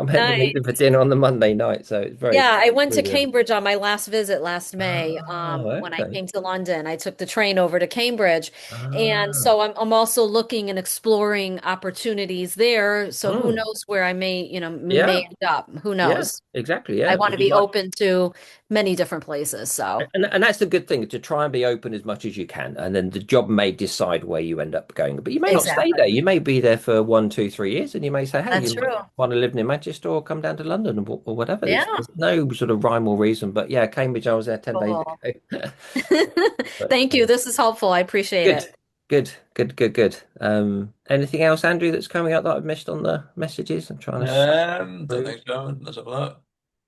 met them meet them for Nice. dinner on the Monday night. So it's very Yeah, I went to good. Cambridge on my last visit last May. Oh, When I okay. came to London, I took the train over to Cambridge, and Ah, so I'm also looking and exploring opportunities there. So who mm, knows where I may, may yeah, end up? Who yeah, knows? exactly. I Yeah, want to because you be might. open to many different places. So And that's the good thing, to try and be open as much as you can, and then the job may decide where you end up going. But you may not stay exactly, there. You may be there for 1, 2, 3 years, and you may say, "Hey, that's you might true. want to live near Manchester or come down to London or whatever." Yeah, There's no sort of rhyme or reason. But yeah, Cambridge, I was there 10 days cool. ago. But Thank you. This is helpful. I appreciate good, it. good, good, good, good. Anything else, Andrew, that's coming up that I've missed on the messages? I'm trying to Don't through. think so. Let's have a look.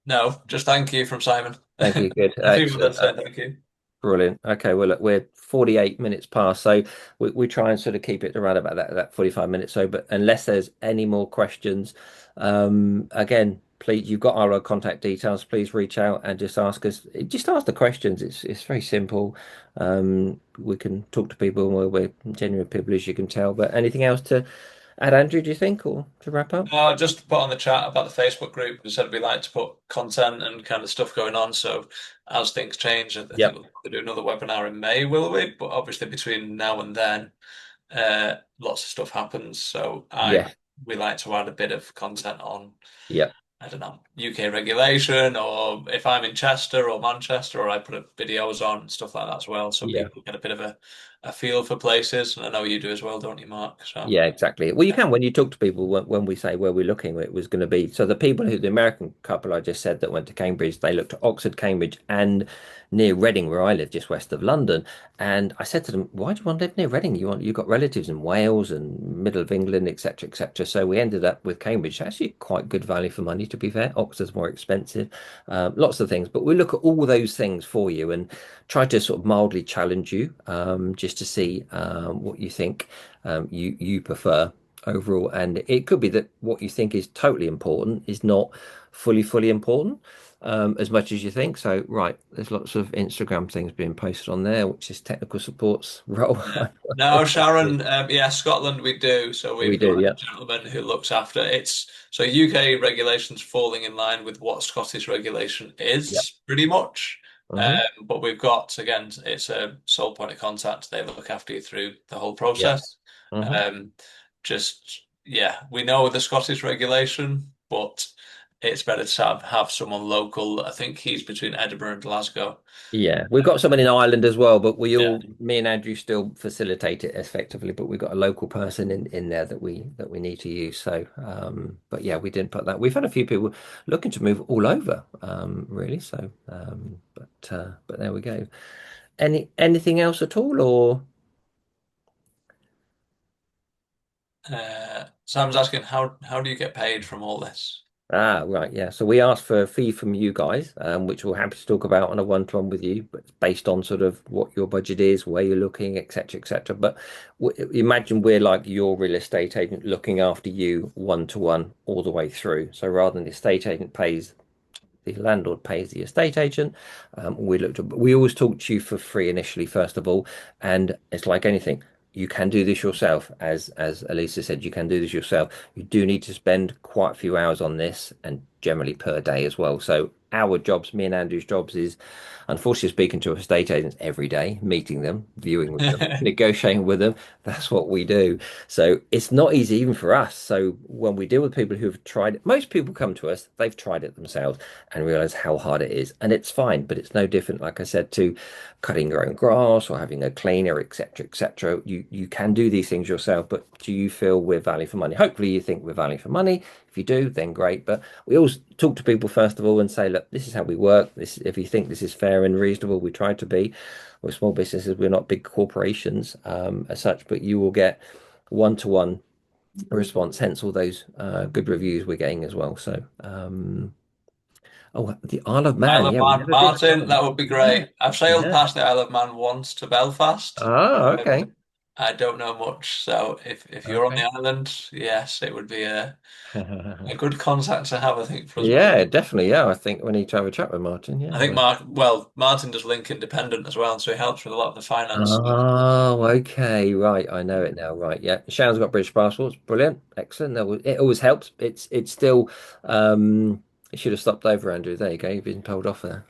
No, just thank you from Simon. Thank you. Good, Everyone excellent. else said thank you. Brilliant. Okay, well, look, we're 48 minutes past, so we try and sort of keep it around about that 45 minutes. So, but unless there's any more questions, again, please, you've got our contact details. Please reach out and just ask us. Just ask the questions. It's very simple. We can talk to people. We're genuine people, as you can tell. But anything else to add, Andrew? Do you think, or to wrap up? No, just to put on the chat about the Facebook group. We said we like to put content and kind of stuff going on. So as things change, I think Yep. we'll do another webinar in May, will we? But obviously between now and then, lots of stuff happens. So Yeah. we like to add a bit of content on, Yep. I don't know, UK regulation, or if I'm in Chester or Manchester, or I put videos on, stuff like that as well. So Yeah. people get a bit of a feel for places. And I know you do as well, don't you, Mark? So Yeah, exactly. Well, you yeah. can when you talk to people when we say where we're looking, it was going to be. So the American couple I just said that went to Cambridge, they looked at Oxford, Cambridge, and near Reading, where I live, just west of London. And I said to them, "Why do you want to live near Reading? You've got relatives in Wales and middle of England, etc., etc." So we ended up with Cambridge. Actually, quite good value for money, to be fair. Oxford's more expensive, lots of things. But we look at all those things for you and try to sort of mildly challenge you, just to see what you think you prefer overall. And it could be that what you think is totally important is not fully important, as much as you think. So, right, there's lots of Instagram things being posted on there, which is technical support's role. Yeah. No, Sharon, yeah, Scotland we do. So We we've do, got a yeah, gentleman who looks after it's so UK regulations falling in line with what Scottish regulation yeah. is pretty much. Hmm. But we've got again, it's a sole point of contact. They look after you through the whole Yeah. process. Hmm. Um, just yeah, we know the Scottish regulation, but it's better to have someone local. I think he's between Edinburgh and Glasgow. Yeah, we've got someone in Ireland as well, but Yeah. me and Andrew still facilitate it effectively. But we've got a local person in there that we need to use. So, but yeah, we didn't put that. We've had a few people looking to move all over, really. So, but there we go. Anything else at all, or Sam's asking how do you get paid from all this? right, yeah. So we asked for a fee from you guys, which we're happy to talk about on a one-to-one with you, but it's based on sort of what your budget is, where you're looking, etc., etc. But imagine we're like your real estate agent looking after you one-to-one all the way through. So rather than the estate agent pays, the landlord pays the estate agent. We always talk to you for free initially, first of all, and it's like anything. you can do this yourself. As Elisa said, you can do this yourself. You do need to spend quite a few hours on this, and generally per day as well. So our jobs, me and Andrew's jobs, is unfortunately speaking to estate agents every day, meeting them, viewing with them, negotiating with them. That's what we do. So it's not easy even for us. So when we deal with people who've tried it, most people come to us, they've tried it themselves and realize how hard it is. And it's fine, but it's no different, like I said, to cutting your own grass or having a cleaner, etc., etc. You can do these things yourself, but do you feel we're value for money? Hopefully you think we're value for money. If you do, then great. But we always talk to people first of all and say, look, this is how we work. This, if you think this is fair and reasonable, we try to be. We're small businesses, we're not big corporations as such, but you will get one-to-one response, hence all those good reviews we're getting as well. So oh, the Isle of Isle Man. of Yeah, we Man, never been to the Martin, island. that would be Yeah. great. I've sailed Yeah. past the Isle of Man once to Belfast. Oh, Um, okay. I don't know much, so if you're on the Okay. island, yes, it would be a good contact to have, I think, for us both. Yeah, definitely. Yeah, I think we need to have a chat with Martin. I Yeah. think Martin does Link Independent as well, so he helps with a lot of the finance stuff. Oh, okay. Right. I know it now. Right. Yeah. Sharon's got British passports. Brilliant. Excellent. It always helps. It's still it should have stopped over, Andrew. There you go. You've been told off there.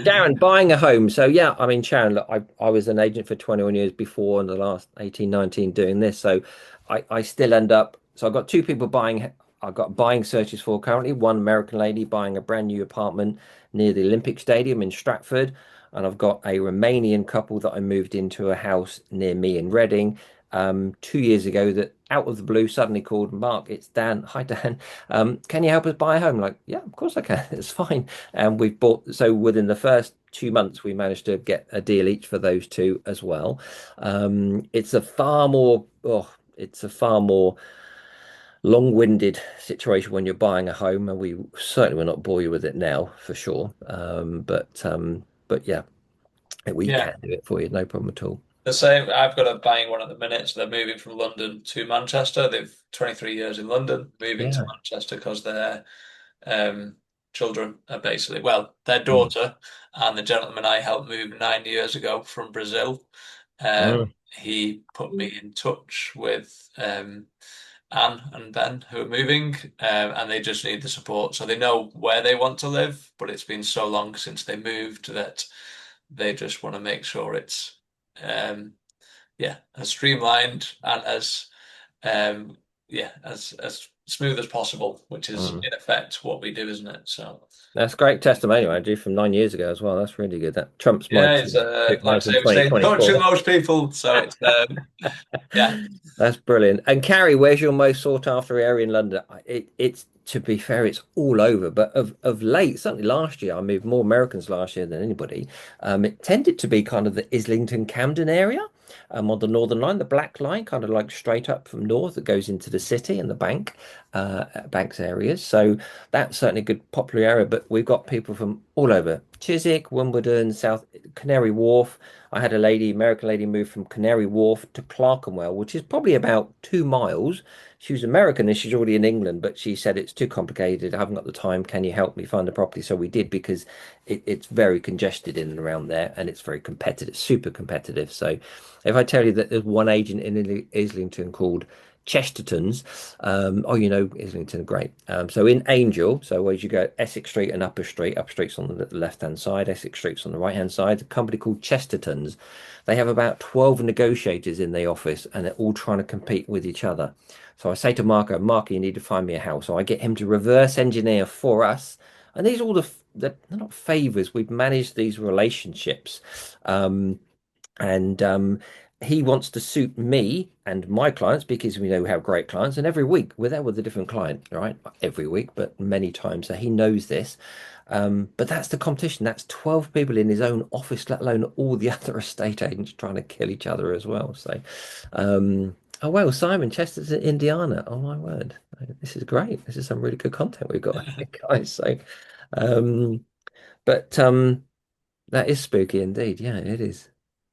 Sharon, buying a home. So yeah, I mean, Sharon, look, I was an agent for 21 years before and the last 18, 19 doing this. So I still end up, so I've got two people buying, I've got buying searches for currently, one American lady buying a brand new apartment near the Olympic Stadium in Stratford. And I've got a Romanian couple that I moved into a house near me in Reading 2 years ago that out of the blue suddenly called Mark, it's Dan. Hi, Dan. Can you help us buy a home? Like, yeah, of course I can. It's fine. And we've bought, so within the first 2 months, we managed to get a deal each for those two as well. It's a far more, oh, it's a far more long-winded situation when you're buying a home, and we certainly will not bore you with it now for sure. But yeah, we Yeah, can do it for you, no problem at all. the same. I've got a buying one at the minute, so they're moving from London to Manchester. They've 23 years in London, moving to Yeah. Manchester because their um, children are basically, well, their Mm, daughter and the gentleman I helped move 9 years ago from Brazil. mm, He put me in touch with Anne and Ben, who are moving, and they just need the support. So they know where they want to live, but it's been so long since they moved that they just want to make sure it's um, yeah, as streamlined and as um, yeah, as smooth as possible, which is mm. in effect what we do, isn't it? So That's great testimonial, Andrew, from 9 years ago as well. That's really good. That trumps yeah, it's like I mine say, from we stay in touch with 2024. most people, so it's yeah. That's brilliant. And Carrie, where's your most sought after area in London? It's to be fair, it's all over. But of late, certainly last year, I moved more Americans last year than anybody. It tended to be kind of the Islington Camden area, on the Northern Line, the Black Line, kind of like straight up from north that goes into the city and the banks areas. So that's certainly a good popular area. But we've got people from all over: Chiswick, Wimbledon, South Canary Wharf. I had a lady, American lady, move from Canary Wharf to Clerkenwell, which is probably about 2 miles. She was American and she's already in England, but she said it's too complicated. I haven't got the time. Can you help me find a property? So we did, because it's very congested in and around there, and it's very competitive, super competitive. So if I tell you that there's one agent in Islington called Chesterton's, oh, you know Islington, great. So in Angel, so as you go Essex Street and Upper Street's on the left-hand side, Essex Street's on the right-hand side, a company called Chesterton's. They have about 12 negotiators in the office, and they're all trying to compete with each other. So I say to Marco, you need to find me a house. So I get him to reverse engineer for us. And these are all they're not favors. We've managed these relationships. And he wants to suit me and my clients, because we know we have great clients, and every week we're there with a different client, right? Not every week, but many times. So he knows this. But that's the competition. That's 12 people in his own office, let alone all the other estate agents trying to kill each other as well. So, oh well, Simon Chester's in Indiana. Oh my word. This is great. This is some really good content we've got here, guys. So, um, but that is spooky indeed. Yeah, it is.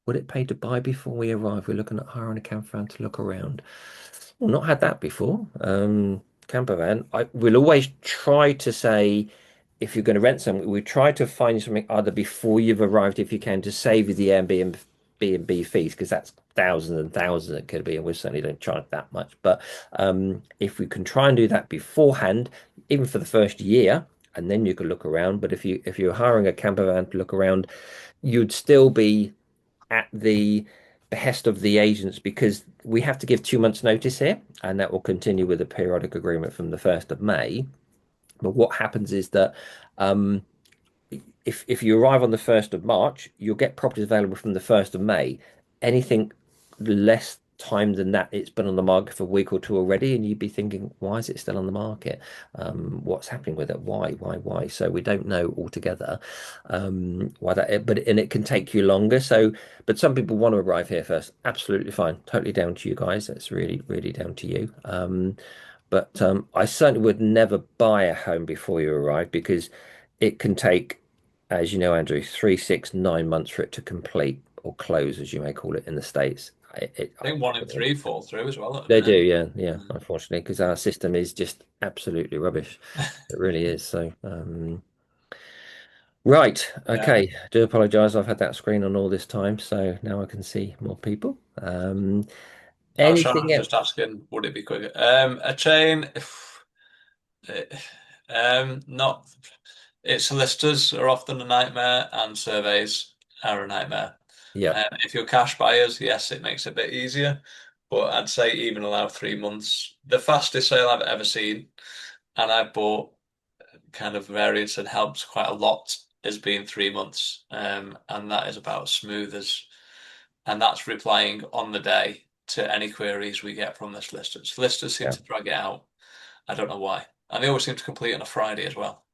Would it pay to buy before we arrive? We're looking at hiring a camper van to look around. Well, not had that before. Camper van. I will always try to say, if you're going to rent something, we try to find something either before you've arrived, if you can, to save you the Airbnb B&B fees because that's thousands and thousands it could be, and we certainly don't charge that much. But if we can try and do that beforehand, even for the first year, and then you can look around. But if you're hiring a camper van to look around, you'd still be at the behest of the agents because we have to give 2 months notice here, and that will continue with a periodic agreement from the 1st of May. But what happens is that um, if you arrive on the 1st of March, you'll get properties available from the 1st of May. Anything less time than that, it's been on the market for a week or two already, and you'd be thinking, why is it still on the market? What's happening with it? Why? So we don't know altogether why that, but and it can take you longer. So, but some people want to arrive here first. Absolutely fine. Totally down to you guys. It's really, really down to you. But I certainly would never buy a home before you arrive because it can take, as you know, Andrew, 3, 6, 9 months for it to complete or close, as you may call it in the States. I think 1 in 3 fall through as well at the They do, minute. yeah, unfortunately, because our system is just absolutely rubbish. It really is. So, right, Yeah. okay. Do apologize. I've had that screen on all this time, so now I can see more people. Oh, Anything Sharon's else? just asking, would it be quicker? A chain, not. Its solicitors are often a nightmare, and surveys are a nightmare. Yeah, If you're cash buyers, yes, it makes it a bit easier, but I'd say even allow 3 months. The fastest sale I've ever seen, and I've bought kind of variants and helped quite a lot, has been 3 months, and that is about as smooth as, and that's replying on the day to any queries we get from the solicitors. Solicitors seem yeah. to drag it out. I don't know why, and they always seem to complete on a Friday as well.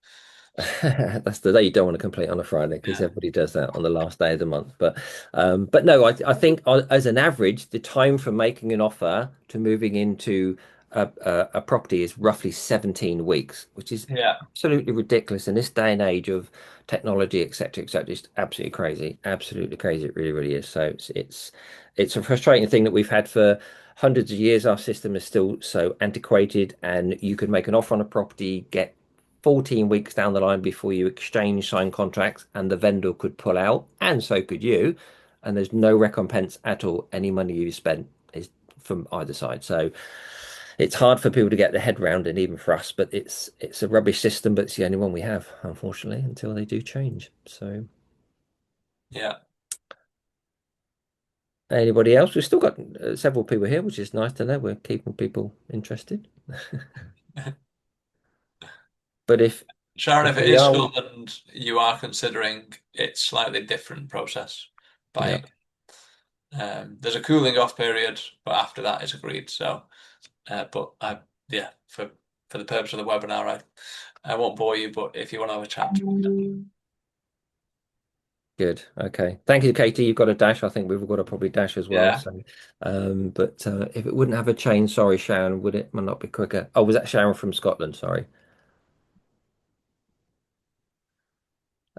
That's the day you don't want to complete on a Friday because Yeah, everybody does that on the last day of the month. But no, I think as an average, the time from making an offer to moving into a property is roughly 17 weeks, which is yeah, absolutely ridiculous in this day and age of technology, etc., etc. It's absolutely crazy. It really, really is. So it's a frustrating thing that we've had for hundreds of years. Our system is still so antiquated, and you could make an offer on a property, get 14 weeks down the line before you exchange signed contracts, and the vendor could pull out, and so could you. And there's no recompense at all. Any money you spent is from either side. So it's hard for people to get their head around, and even for us. But it's a rubbish system, but it's the only one we have, unfortunately, until they do change. So yeah. anybody else? We've still got several people here, which is nice to know. We're keeping people interested. But Sharon, if if it we is are, Scotland, you are considering it's slightly different process yeah. buying. There's a cooling off period, but after that is agreed. So, but yeah, for the purpose of the webinar, I won't bore you. But if you want to have a chat, Good. Okay. Thank you, Katie. You've got a dash. I think we've all got to probably dash as well. yeah, So, but if it wouldn't have a chain, sorry, Sharon, would it might not be quicker? Oh, was that Sharon from Scotland? Sorry.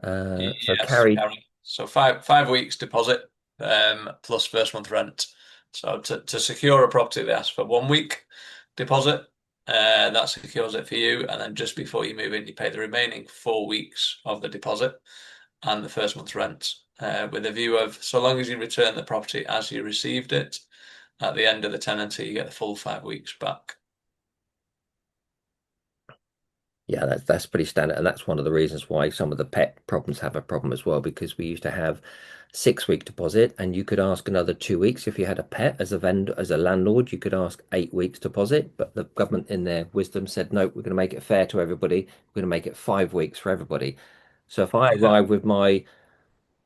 So yes, Carrie, Karen. So five weeks deposit, plus first month rent. So to secure a property, they ask for 1 week deposit. That secures it for you, and then just before you move in, you pay the remaining 4 weeks of the deposit and the first month's rent, with a view of so long as you return the property as you received it, at the end of the tenancy, you get the full 5 weeks back. yeah, that's pretty standard, and that's one of the reasons why some of the pet problems have a problem as well, because we used to have 6 week deposit, and you could ask another 2 weeks if you had a pet as a vendor, as a landlord, you could ask 8 weeks deposit, but the government in their wisdom said, no, we're going to make it fair to everybody. We're going to make it 5 weeks for everybody. So if I Yeah. arrive with my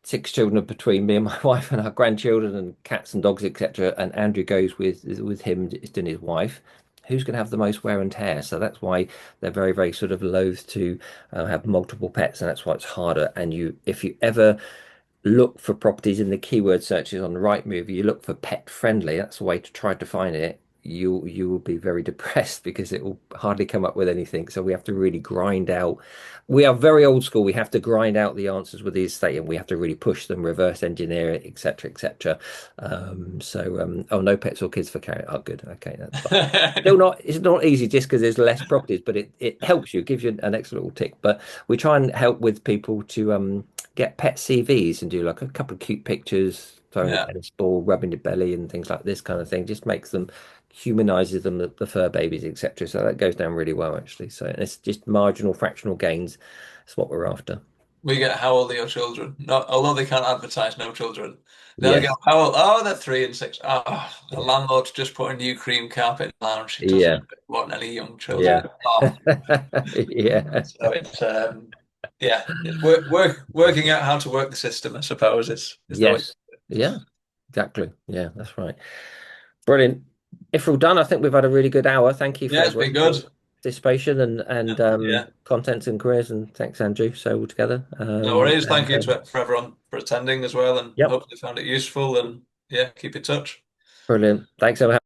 6 children between me and my wife and our grandchildren and cats and dogs, etc., and Andrew goes with him and his wife, who's going to have the most wear and tear? So that's why they're very, very sort of loath to have multiple pets, and that's why it's harder. And if you ever look for properties in the keyword searches on the Rightmove, you look for pet friendly, that's the way to try to find it. You will be very depressed because it will hardly come up with anything. So we have to really grind out. We are very old school. We have to grind out the answers with the estate, and we have to really push them, reverse engineer it, etc., etc. Oh, no pets or kids for carry. Oh, good. Okay, that's fine. Still not. It's not easy just because there's less properties, but it helps you, gives you an extra little tick. But we try and help with people to get pet CVs and do like a couple of cute pictures, throwing a Yeah. tennis ball, rubbing your belly, and things like this kind of thing. Just makes them, humanizes them, the fur babies, etc. So that goes down really well, actually. So it's just marginal, fractional gains. That's what we're after. We get how old are your children? No, although they can't advertise no children. They'll go, Yes. how old? Oh, they're 3 and 6. Oh, the Yeah. landlord's just put a new cream carpet in the lounge. She doesn't Yeah. want any young children. Yeah. Oh, Yeah. so it's yeah, it's working out how to work the system, I suppose, is the way. Yes. Yeah. Exactly. Yeah, that's right. Brilliant. If we're all done, I think we've had a really good hour. Thank you for Yeah, it's been everyone for good. participation and Yeah, contents and careers, and thanks, Andrew. So all together. no worries. And Thank you to for everyone for attending as well, and yep, hopefully found it useful. And yeah, keep in touch. brilliant. Thanks, everyone.